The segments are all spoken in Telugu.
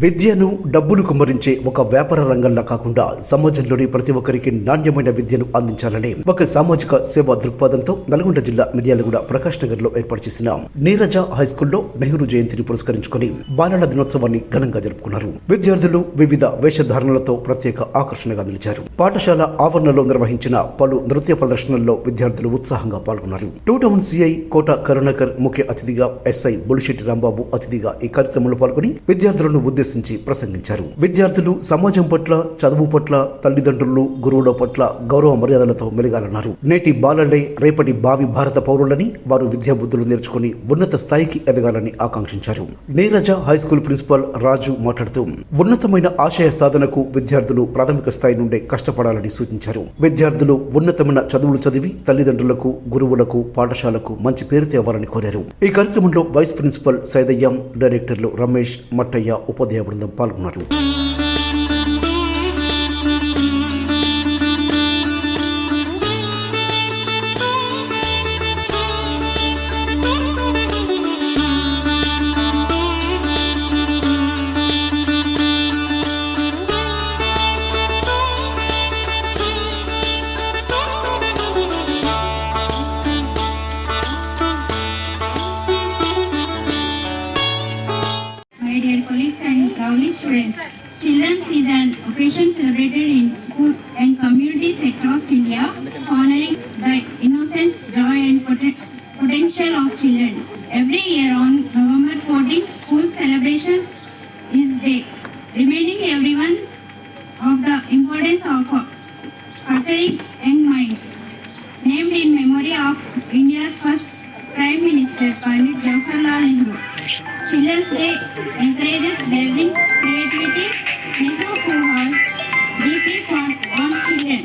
విద్యను డబ్బులు కుమ్మరించే ఒక వ్యాపార రంగంలా కాకుండా సమాజంలోని ప్రతి ఒక్కరికి నాణ్యమైన విద్యను అందించాలని ఒక సామాజిక సేవా దృక్పథంతో నల్గొండ జిల్లా మిర్యాలగూడ ప్రకాష్ నగర్ లో ఏర్పాటు చేసిన నీరజ హైస్కూల్లో నెహ్రూ జయంతిని పురస్కరించుకుని బాలల దినోత్సవాన్ని ఘనంగా జరుపుకున్నారు. విద్యార్థులు వివిధ వేషధారణలతో ప్రత్యేక ఆకర్షణగా నిలిచారు. పాఠశాల ఆవరణలో నిర్వహించిన పలు నృత్య ప్రదర్శనల్లో విద్యార్థులు ఉత్సాహంగా పాల్గొన్నారు. టూ టౌన్ సిఐ కోట కరుణాకర్ ముఖ్య అతిథిగా, ఎస్ఐ బులిశెట్టి రాంబాబు అతిథిగా ఈ కార్యక్రమంలో పాల్గొని విద్యార్థులను ఉద్దేశించి ప్రసంగించారు. విద్యార్థులు సమాజం పట్ల, చదువు పట్ల, తల్లిదండ్రులు, గురువుల పట్ల గౌరవ మర్యాదలతో మెలగాలన్నారు. నేటి బాలలే రేపటి భావి భారత పౌరులని, వారు విద్యాబుద్ధులు నేర్చుకుని ఉన్నత స్థాయికి ఎదగాలని ఆకాంక్షించారు. నీరజ హైస్కూల్ ప్రిన్సిపల్ రాజు మాట్లాడుతూ ఉన్నతమైన ఆశయ సాధనకు విద్యార్థులు ప్రాథమిక స్థాయి నుండే కష్టపడాలని సూచించారు. విద్యార్థులు ఉన్నతమైన చదువులు చదివి తల్లిదండ్రులకు, గురువులకు, పాఠశాలకు మంచి పేరు తేవాలని కోరారు. ఈ కార్యక్రమంలో వైస్ ప్రిన్సిపల్ సైదయ్యం, డైరెక్టర్లు రమేష్, మట్టయ్య, ఉపాధ్యాయ బృందం పాల్గొన్నారు. Students, Children's is an occasion celebrated in school and communities across India, honoring the innocence, joy and potential of children. Every year on November 14th, school celebrations is day, reminding everyone of the importance of uttering young minds. Named in memory of India's first Prime Minister, Pandit Jawaharlal Nehru. Children's Day encourages daring, creativity. Nehru who was deeply fond on children.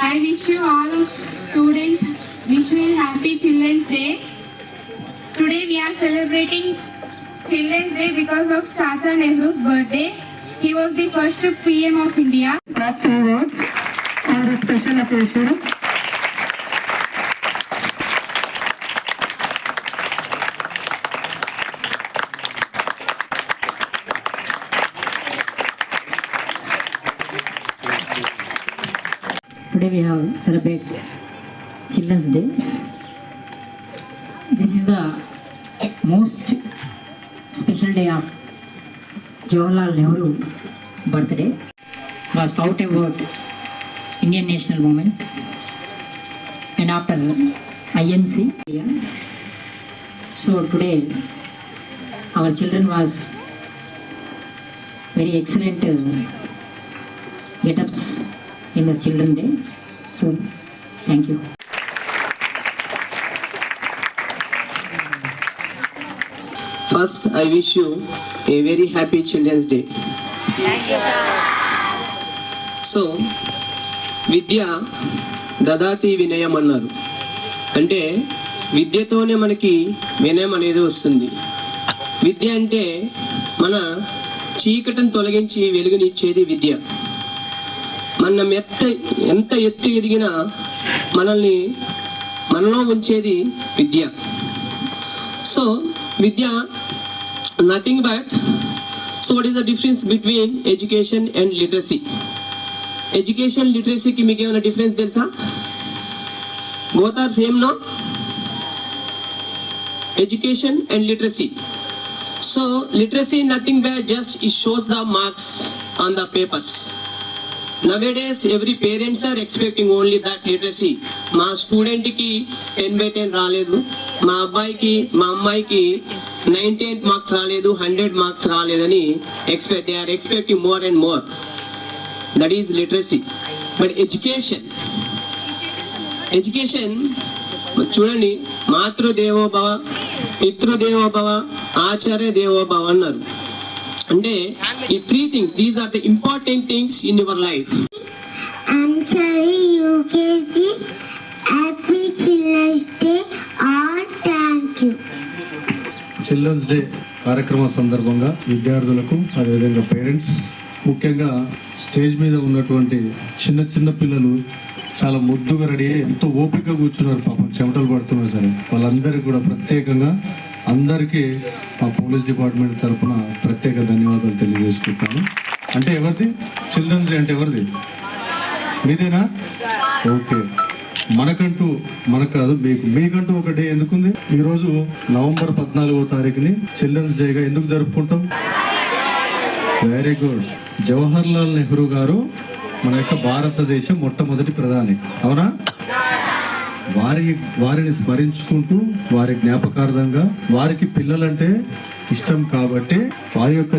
I wish you all students a happy Children's Day. Today we are celebrating Children's Day because of Chacha Nehru's birthday. He was the first PM of India. Top 2 words on a special occasion. Today we have celebrate Children's Day. This is the most special day of Jawaharlal Nehru birthday. Was fought about Indian national movement and after INC. So today our children was very excellent get-ups in the Children's Day. So thank you. First, I wish you a very happy Children's Day. So విద్య దదాతి వినయం అన్నారు. అంటే విద్యతోనే మనకి వినయం అనేది వస్తుంది. విద్య అంటే మన చీకటిని తొలగించి వెలుగునిచ్చేది విద్య. మనం ఎంత ఎత్తు ఎదిగినా మనలో ఉంచేది విద్య. సో విద్య nothing but. So what is the difference between education and literacy? Education లిటరసీకి మీకు ఏమైనా డిఫరెన్స్ తెలుసా? Both are same no? Education and literacy. So literacy nothing but just it shows the marks on the papers. Nowadays every parents are expecting only that literacy. మా స్టూడెంట్కి 10/10 రాలేదు, మా అబ్బాయికి మా అమ్మాయికి 98 మార్క్స్ రాలేదు, 100 మార్క్స్ రాలేదని they are expecting more and more. That is literacy. But education చూడండి, మాతృదేవో భవ, పితృదేవో భవ, ఆచార్య దేవో భవ అన్నారు. అంటే ఈ 3 things, these are the important things in your life. Anchari UKG, happy Children's Day, all thank you. Children's day కార్యక్రమం సందర్భంగా విద్యార్థులకు, అదేవిధంగా పేరెంట్స్, ముఖ్యంగా స్టేజ్ మీద ఉన్నటువంటి చిన్న పిల్లలు చాలా ముద్దుగా రెడీ అయ్యి ఎంతో ఓపికగా కూర్చున్నారు, పాపం చెమటలు పడుతున్నా సరే. వాళ్ళందరికీ కూడా ప్రత్యేకంగా అందరికీ మా పోలీస్ డిపార్ట్మెంట్ తరఫున ప్రత్యేక ధన్యవాదాలు తెలియజేసుకుంటాను. అంటే ఎవరిది చిల్డ్రన్స్ డే అంటే ఎవరిది? మీదేనా? ఓకే. మనకు కాదు, మీకంటూ ఒక డే ఎందుకుంది? ఈరోజు నవంబర్ 14వ తారీఖుని చిల్డ్రన్స్ డేగా ఎందుకు జరుపుకుంటాం? Very good. జవహర్ లాల్ నెహ్రూ గారు మన యొక్క భారతదేశ మొట్టమొదటి ప్రధాని, అవునా? వారిని స్మరించుకుంటూ వారి జ్ఞాపకార్థంగా వారికి పిల్లలంటే ఇష్టం కాబట్టి వారి యొక్క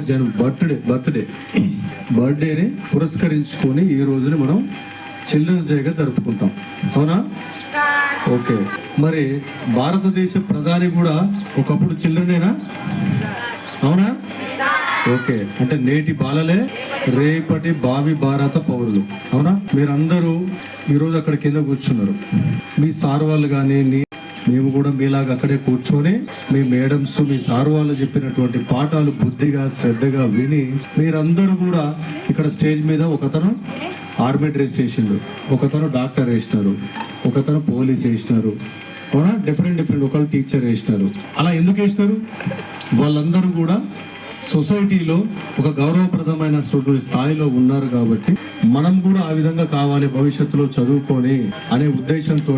బర్త్డేని పురస్కరించుకొని ఈ రోజుని మనం చిల్డ్రన్స్ డేగా జరుపుకుంటాం, అవునా? ఓకే. మరి భారతదేశ ప్రధాని కూడా ఒకప్పుడు చిల్డ్రనేనా, అవునా? ఓకే. అంటే నేటి బాలలే రేపటి భావి భారత పౌరులు, అవునా? మీరందరూ ఈరోజు అక్కడ కింద కూర్చున్నారు. మీ సార్ వాళ్ళు కానీ మేము కూడా మీలాగా అక్కడే కూర్చొని మీ మేడమ్స్ మీ సార్ వాళ్ళు చెప్పినటువంటి పాఠాలు బుద్ధిగా శ్రద్ధగా విని మీరందరూ కూడా ఇక్కడ స్టేజ్ మీద ఒకతను ఆర్మీ డ్రెస్ వేసిండు, ఒకతను డాక్టర్ వేసినారు, ఒకతను పోలీస్ వేసినారు, అవునా? డిఫరెంట్ ఒకళ్ళు టీచర్ వేసినారు. అలా ఎందుకు వేసినారు? వాళ్ళందరూ కూడా సొసైటీలో ఒక గౌరవప్రదమైన స్థాయిలో ఉన్నారు కాబట్టి మనం కూడా ఆ విధంగా కావాలి భవిష్యత్తులో చదువుకొని అనే ఉద్దేశంతో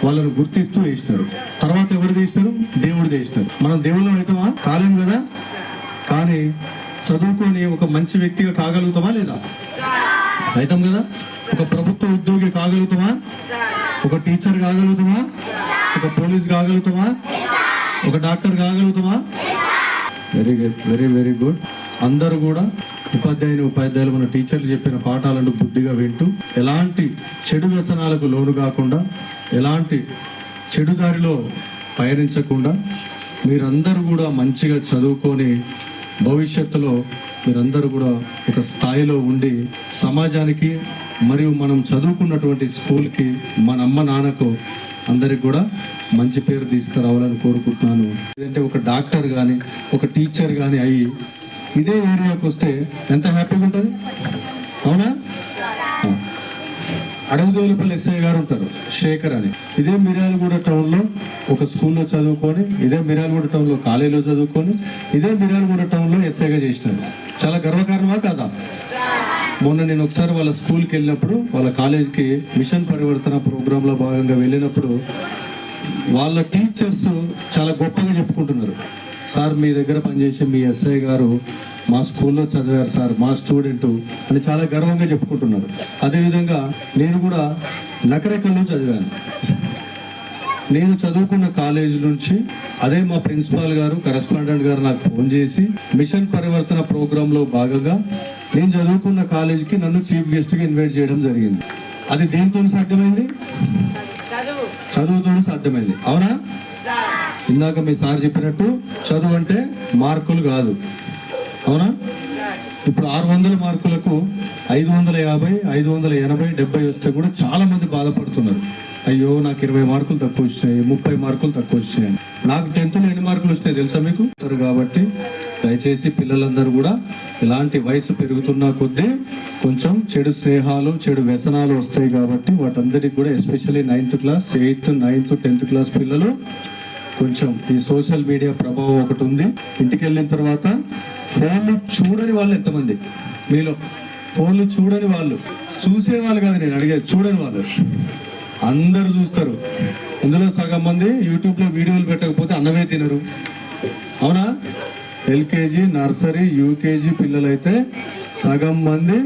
వాళ్ళను గుర్తిస్తూ వేసినారు. తర్వాత ఎవరు చేసినారు? దేవుడు చేసినారు. మనం దేవుళ్ళం అవుతామా? కాలేం కదా. కానీ చదువుకొని ఒక మంచి వ్యక్తిగా కాగలుగుతామా లేదా? అవుతాం కదా. ఒక ప్రభుత్వ ఉద్యోగి కాగలుగుతామా? ఒక టీచర్ కాగలుగుతామా? ఒక పోలీస్ కాగలుగుతామా? ఒక డాక్టర్ కాగలుగుతామా? Very good. అందరూ కూడా ఉపాధ్యాయులు మన టీచర్లు చెప్పిన పాఠాలను బుద్ధిగా వింటూ ఎలాంటి చెడు వ్యసనాలకు లోను కాకుండా ఎలాంటి చెడు దారిలో పయనించకుండా మీరందరూ కూడా మంచిగా చదువుకొని భవిష్యత్తులో మీరందరూ కూడా ఒక స్థాయిలో ఉండి సమాజానికి మరియు మనం చదువుకున్నటువంటి స్కూల్కి మన అమ్మ నాన్నకు అందరికి కూడా మంచి పేరు తీసుకురావాలని కోరుకుంటున్నాను. లేదంటే ఒక డాక్టర్ కానీ ఒక టీచర్ కానీ అయ్యి ఇదే ఏరియాకి వస్తే ఎంత హ్యాపీగా ఉంటుంది, అవునా? అడవిదేవులపల్లి ఎస్ఐ గారు ఉంటారు, శేఖర్ అని. ఇదే మిర్యాలగూడ టౌన్లో ఒక స్కూల్లో చదువుకొని ఇదే మిర్యాలగూడ టౌన్లో కాలేజీలో చదువుకొని ఇదే మిర్యాలగూడ టౌన్లో ఎస్ఐగా చేసినారు. చాలా గర్వకారణమా కాదా? మొన్న నేను ఒకసారి వాళ్ళ స్కూల్కి వెళ్ళినప్పుడు వాళ్ళ కాలేజీకి మిషన్ పరివర్తన ప్రోగ్రాంలో భాగంగా వెళ్ళినప్పుడు వాళ్ళ టీచర్స్ చాలా గొప్పగా చెప్పుకుంటున్నారు. సార్ మీ దగ్గర పనిచేసే మీ ఎస్ఐ గారు మా స్కూల్లో చదివారు సార్, మా స్టూడెంట్ అని చాలా గర్వంగా చెప్పుకుంటున్నారు. అదేవిధంగా నేను కూడా నకరేకల్లో చదివాను. నేను చదువుకున్న కాలేజీ నుంచి అదే మా ప్రిన్సిపాల్ గారు కరెస్పాండెంట్ గారు నాకు ఫోన్ చేసి మిషన్ పరివర్తన ప్రోగ్రాంలో భాగంగా నేను చదువుకున్న కాలేజీకి నన్ను చీఫ్ గెస్ట్గా ఇన్వైట్ చేయడం జరిగింది. అది దేనితో సాధ్యమైంది? చదువుతో సాధ్యమైంది, అవునా? ఇందాక మీ సార్ చెప్పినట్టు చదువు అంటే మార్కులు కాదు, అవునా? ఇప్పుడు 600 మార్కులకు 550, 580, 70 వస్తే కూడా చాలా మంది బాధపడుతున్నారు. అయ్యో నాకు 20 మార్కులు తక్కువ వచ్చినాయి, 30 మార్కులు తక్కువ వచ్చినాయి. నాకు 10th ఎన్ని మార్కులు వచ్చినాయి తెలుసా మీకు? కాబట్టి దయచేసి పిల్లలందరూ కూడా ఇలాంటి వయసు పెరుగుతున్న కొద్దీ కొంచెం చెడు స్నేహాలు చెడు వ్యసనాలు వస్తాయి కాబట్టి వాటందరికి కూడా especially 9th class 8th 9th 10th class పిల్లలు కొంచెం ఈ సోషల్ మీడియా ప్రభావం ఒకటి ఉంది. ఇంటికి వెళ్ళిన తర్వాత ఫోన్లు చూడని వాళ్ళు ఎంతమంది మీలో? ఫోన్లు చూడని వాళ్ళు, చూసే వాళ్ళు కాదు నేను అడిగేది, చూడని వాళ్ళు అందరు చూస్తారు. ఇందులో సగం మంది యూట్యూబ్లో వీడియోలు పెట్టకపోతే అన్నమే తినరు, అవునా? ఎల్కేజీ నర్సరీ యూకేజీ పిల్లలైతే సగం మంది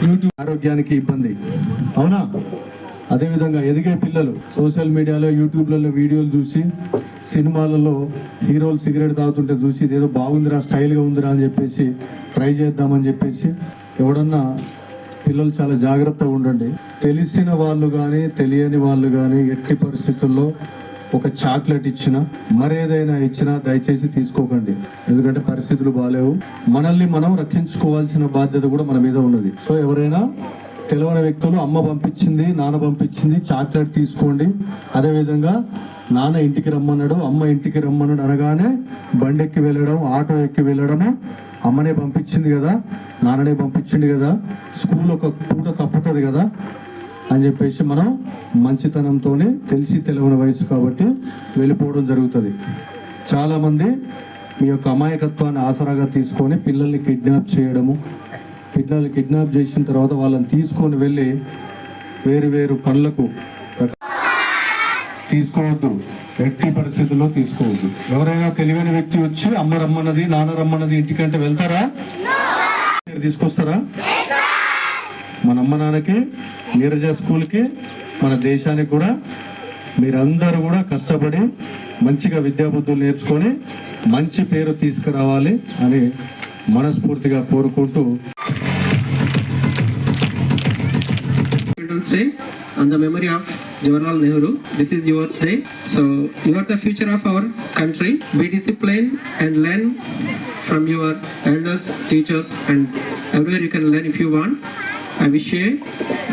యూట్యూబ్ ఆరోగ్యానికి ఇబ్బంది, అవునా? అదేవిధంగా ఎదిగే పిల్లలు సోషల్ మీడియాలో యూట్యూబ్లలో వీడియోలు చూసి సినిమాలలో హీరోలు సిగరెట్ తాగుతుంటే చూసి ఇదేదో బాగుందిరా స్టైల్గా ఉందిరా అని చెప్పేసి ట్రై చేద్దామని చెప్పేసి ఎవడన్నా పిల్లలు చాలా జాగ్రత్తగా ఉండండి. తెలిసిన వాళ్ళు కానీ తెలియని వాళ్ళు కానీ ఎట్టి పరిస్థితుల్లో ఒక చాక్లెట్ ఇచ్చినా మరేదైనా ఇచ్చినా దయచేసి తీసుకోకండి. ఎందుకంటే పరిస్థితులు బాగాలేవు. మనల్ని మనం రక్షించుకోవాల్సిన బాధ్యత కూడా మన మీద ఉన్నది. సో ఎవరైనా తెలియని వ్యక్తులు అమ్మ పంపించింది నాన్న పంపించింది చాక్లెట్ తీసుకోండి. అదేవిధంగా నాన్న ఇంటికి రమ్మన్నాడు అమ్మ ఇంటికి రమ్మన్నాడు అనగానే బండి ఎక్కి వెళ్ళడం ఆటో ఎక్కి వెళ్ళడము, అమ్మనే పంపించింది కదా నాన్ననే పంపించింది కదా, స్కూల్ ఒక పూట తప్పుతుంది కదా, అని చెప్పేసి మనం మంచితనంతోనే తెలిసి తెలియని వయసు కాబట్టి వెళ్ళిపోవడం జరుగుతుంది. చాలామంది మీ యొక్క అమాయకత్వాన్ని ఆసరాగా తీసుకొని పిల్లల్ని కిడ్నాప్ చేయడము, పిల్లల్ని కిడ్నాప్ చేసిన తర్వాత వాళ్ళని తీసుకొని వెళ్ళి వేరు వేరు పనులకు తీసుకోవద్దు, ఎట్టి పరిస్థితుల్లో తీసుకోవద్దు. ఎవరైనా తెలివైన వ్యక్తి వచ్చి అమ్మ రమ్మన్నది నాన్న రమ్మన్నది ఇంటికంటే వెళ్తారా? తీసుకొస్తారా? మన అమ్మ నాన్నకి, నీరజ స్కూల్కి, మన దేశానికి కూడా మీరందరూ కూడా కష్టపడి మంచిగా విద్యాబుద్ధులు నేర్చుకొని మంచి పేరు తీసుకురావాలి అని మనస్ఫూర్తిగా కోరుకుంటూ Children's Day on the memory of Jawaharlal Nehru. This is yours day. So you are the future of our country. Be disciplined and learn from your elders, teachers, and everywhere you can learn if you want. I wish you a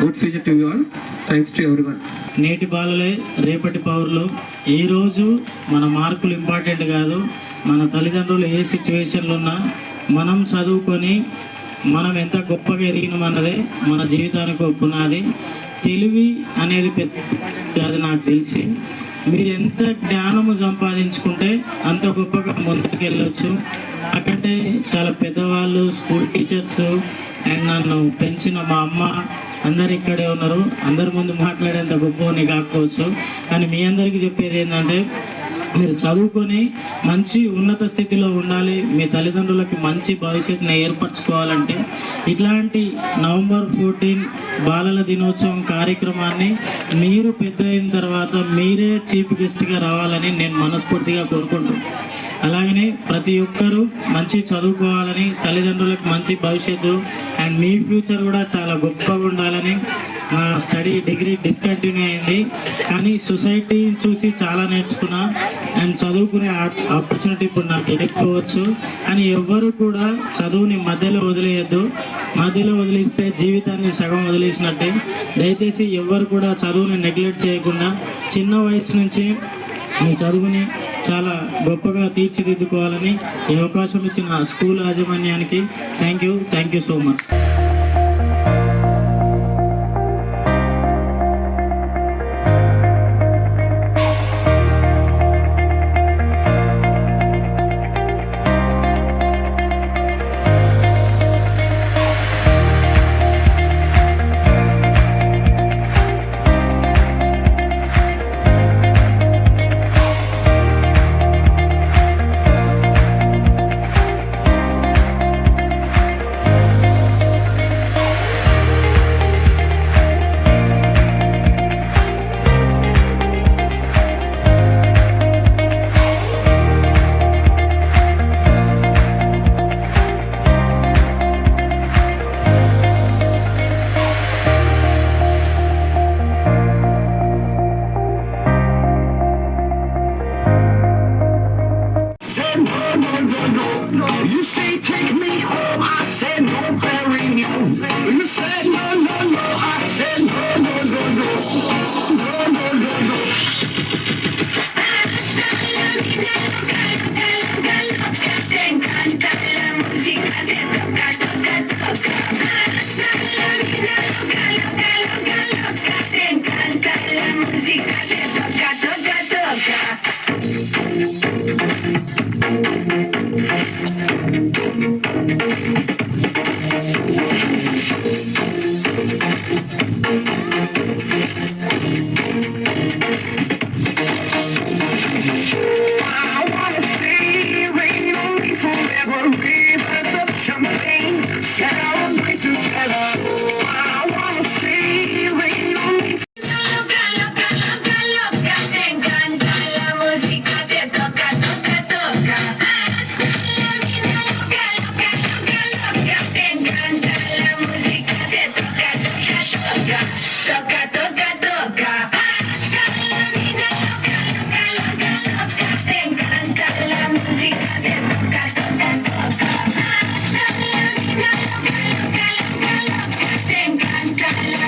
good future to you all. Thanks to everyone. నేటి బాలలే రేపటి పౌరులు. ఈరోజు మన మార్కులు ఇంపార్టెంట్ కాదు, మన తల్లిదండ్రులు ఏ సిచ్యువేషన్లో ఉన్నా మనం చదువుకొని మనం ఎంత గొప్పగా ఎదిగినామన్నదే మన జీవితానికి ఒక పునాది. తెలివి అనేది పెద్ద అది నాకు తెలిసి మీరు ఎంత జ్ఞానము సంపాదించుకుంటే అంత గొప్పగా ముందుకు వెళ్ళొచ్చు. నాకంటే చాలా పెద్దవాళ్ళు, స్కూల్ టీచర్స్ అండ్ నన్ను పెంచిన మా అమ్మ అందరు ఇక్కడే ఉన్నారు. అందరి ముందు మాట్లాడేంత గొప్పని కాకపోవచ్చు, కానీ మీ అందరికీ చెప్పేది ఏంటంటే మీరు చదువుకొని మంచి ఉన్నత స్థితిలో ఉండాలి. మీ తల్లిదండ్రులకి మంచి భవిష్యత్తుని ఏర్పరచుకోవాలంటే ఇట్లాంటి నవంబర్ 14 బాలల దినోత్సవం కార్యక్రమాన్ని మీరు పెద్ద అయిన తర్వాత మీరే చీఫ్ గెస్ట్గా రావాలని నేను మనస్ఫూర్తిగా కోరుకుంటున్నాను. అలాగనే ప్రతి ఒక్కరూ మంచి చదువుకోవాలని, తల్లిదండ్రులకు మంచి భవిష్యత్తు అండ్ మీ ఫ్యూచర్ కూడా చాలా గొప్పగా ఉండాలని. నా స్టడీ డిగ్రీ డిస్కంటిన్యూ అయింది, కానీ సొసైటీ చూసి చాలా నేర్చుకున్నా అండ్ చదువుకునే ఆపర్చునిటీ ఇప్పుడు నాకు ఎదుర్కోవచ్చు. కానీ ఎవ్వరు కూడా చదువుని మధ్యలో వదిలేయద్దు. మధ్యలో వదిలిస్తే జీవితాన్ని సగం వదిలేసినట్టే. దయచేసి ఎవ్వరు కూడా చదువుని నెగ్లెక్ట్ చేయకుండా చిన్న వయసు నుంచి మీ చదువుని చాలా గొప్పగా తీర్చిదిద్దుకోవాలని ఈ అవకాశం ఇచ్చిన స్కూల్ యాజమాన్యానికి thank you so much. You say take me home, I said no, bury me. You said no, no, no, I said no, no, no, no, no, no, no, no. Te encanta la música de toca, toca, toca. La vida loca, loca, loca, loca. Te encanta la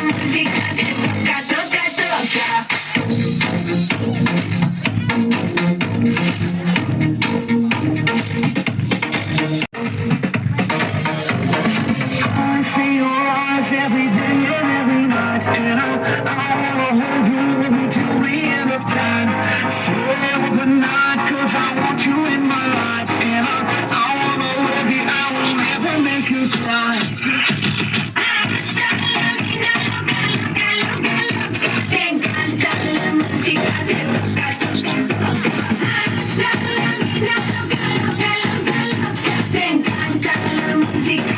música de toca, toca, toca. I see your eyes every day and every night. And I wanna hold you with me till the end of time. Stay with the night, 'cause I want you in my life. And I wanna love you, I will never make you cry. Te encanta la música de loca, te encanta la música.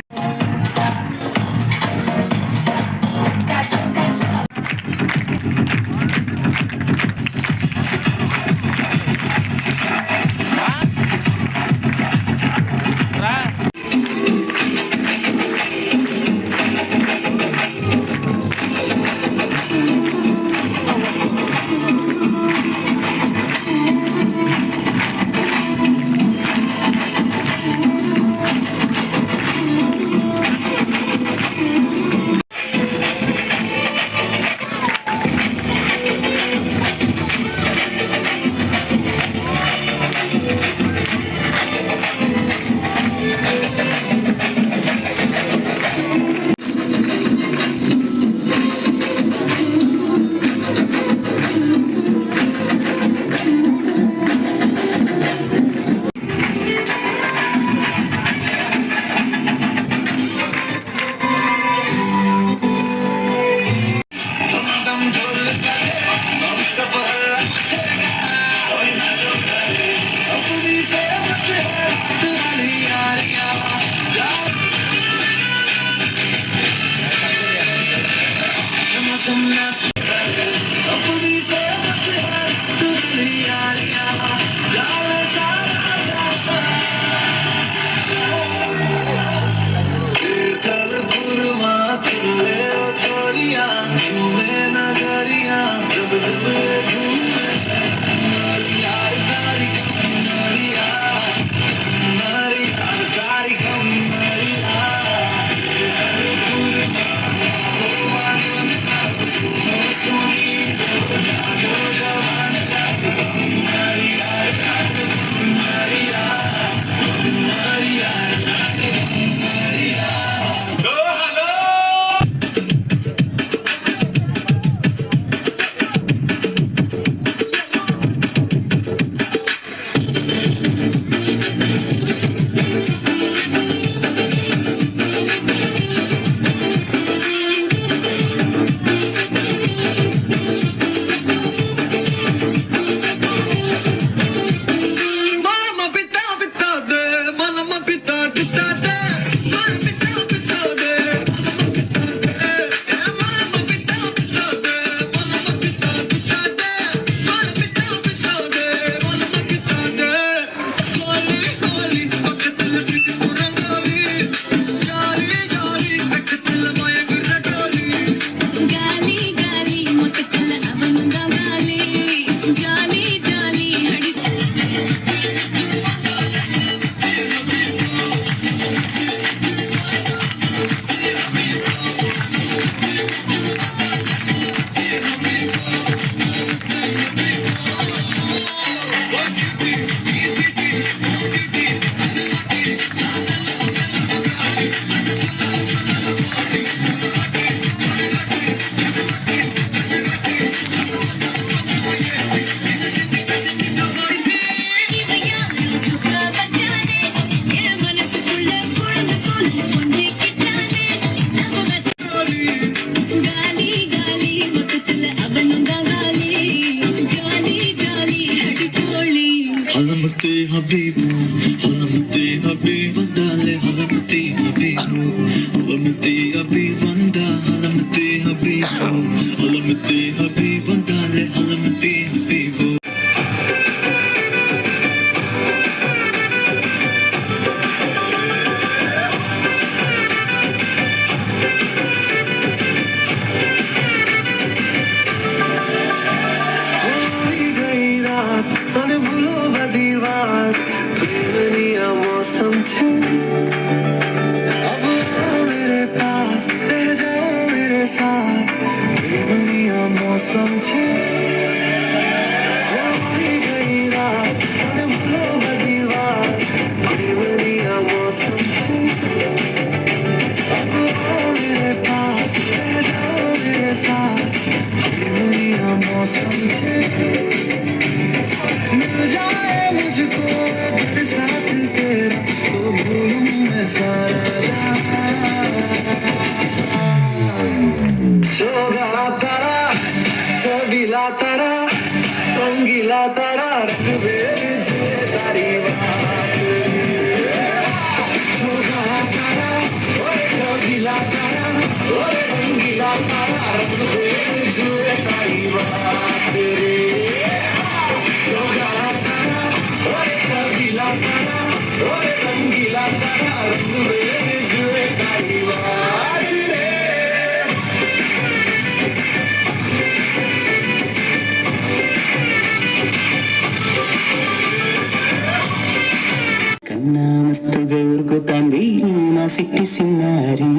Pass, కన్నా మస్తుగా ఉరుకుతాంది మా సిట్టి సిన్నారి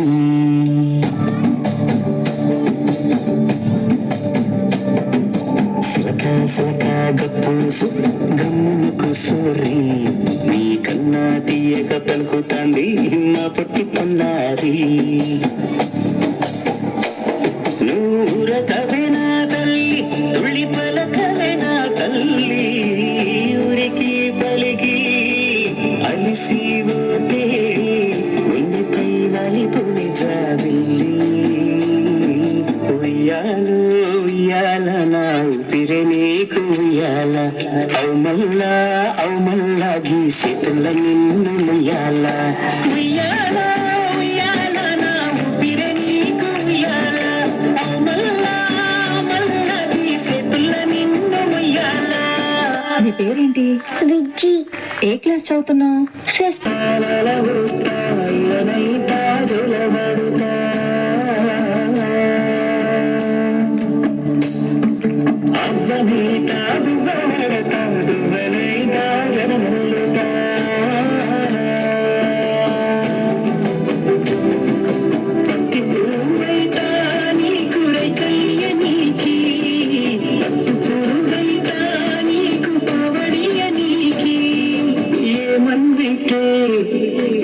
సలక సలక గప్పూసు గమ్ముకు సోరి నీ కన్నా తీయక పలుకుతాంది మా పొట్టి పొన్నారి నూరకవేనా తల్లి తుళ్ళి పలకవేనా తల్లి ఊరికి పలికి అలిసి పోతే ఉండిపై వాలిపోయి జాబిల్లి ఉయ్యాలు ఉయ్యాల నా ఊపిరే నీకు ఉయ్యాల అవు మల్లా గీసేతుల నిన్ను ఉయ్యాల ఉయ్యాల ఉయ్యాల నా ఊపిరే నీకు ఉయ్యాల అవు మల్లా గీసేతుల నిన్ను ఉయ్యాల. నీ పేరేంటి? విజ్జి. ఏ క్లాస్ చదువుతున్నావు?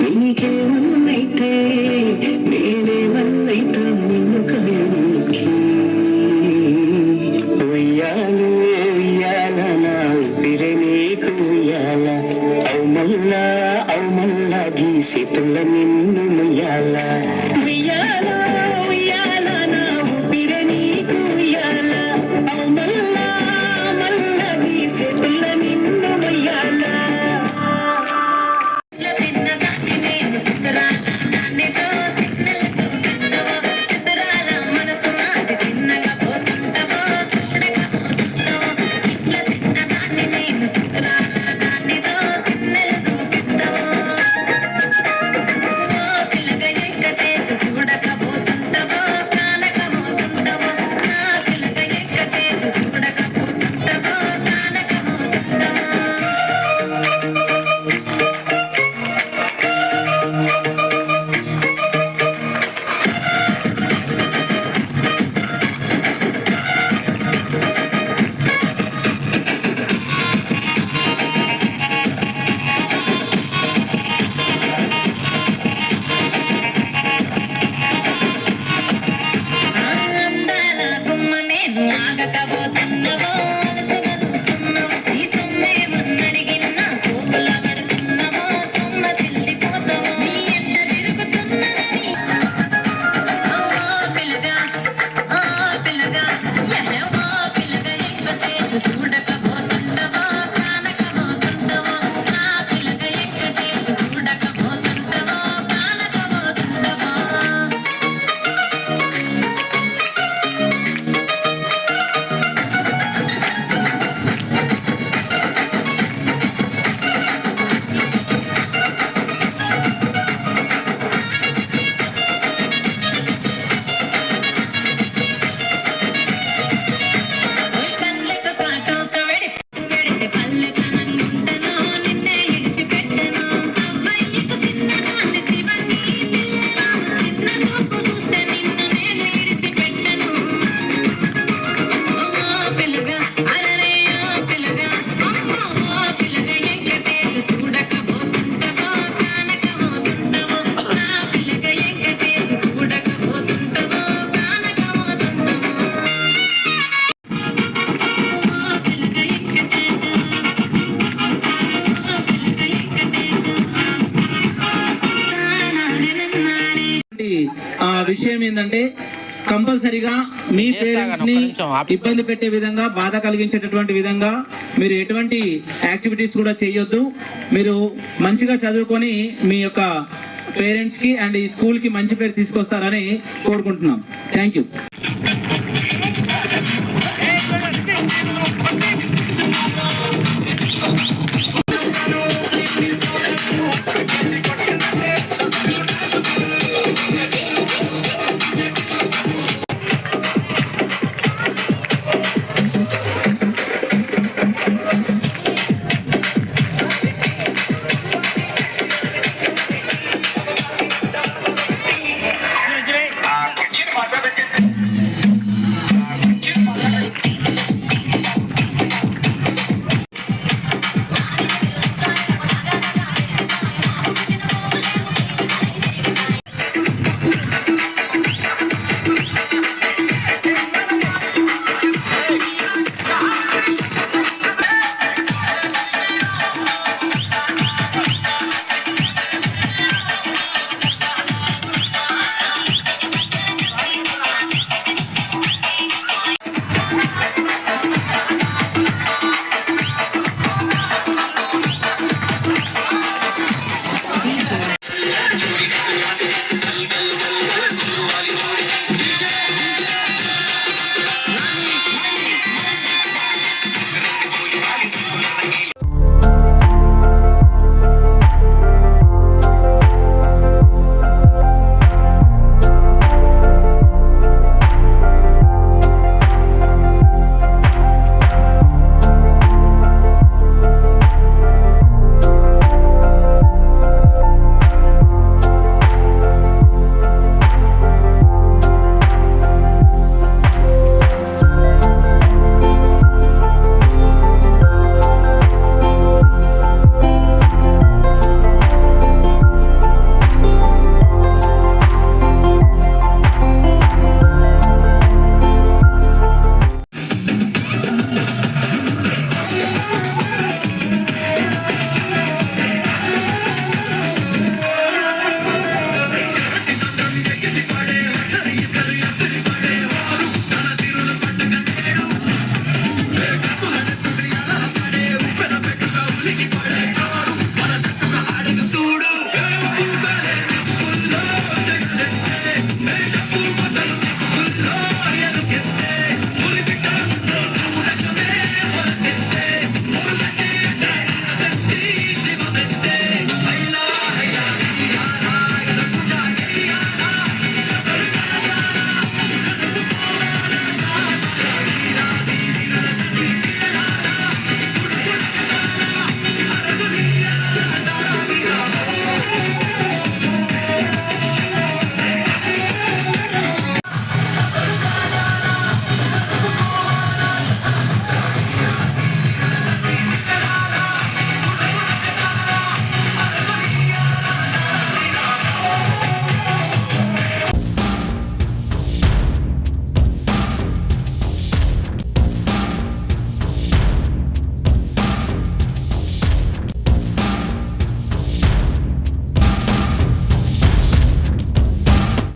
నీకేమన్నైతే నేనేమన్నైతే నిన్ను కయ్యూకి ఉయ్యాలు ఉయ్యాల నా ఊపిరే నీకు ఉయ్యాల అవు మల్లా గీసేతుల నిన్ను ఉయ్యాల ఉయ్యాల ఉయ్యాల నా ఊపిరే నీకు ఉయ్యాల అవు మల్లా గీసేతుల నిన్ను ఉయ్యాల. విషయం ఏంటంటే కంపల్సరిగా మీ పేరెంట్స్ ని ఇబ్బంది పెట్టే విధంగా, బాధ కలిగించేటటువంటి విధంగా మీరు ఎటువంటి యాక్టివిటీస్ కూడా చేయొద్దు. మీరు మంచిగా చదువుకొని మీ యొక్క పేరెంట్స్ కి అండ్ ఈ స్కూల్ కి మంచి పేరు తీసుకొస్తారని కోరుకుంటున్నాం. Thank you.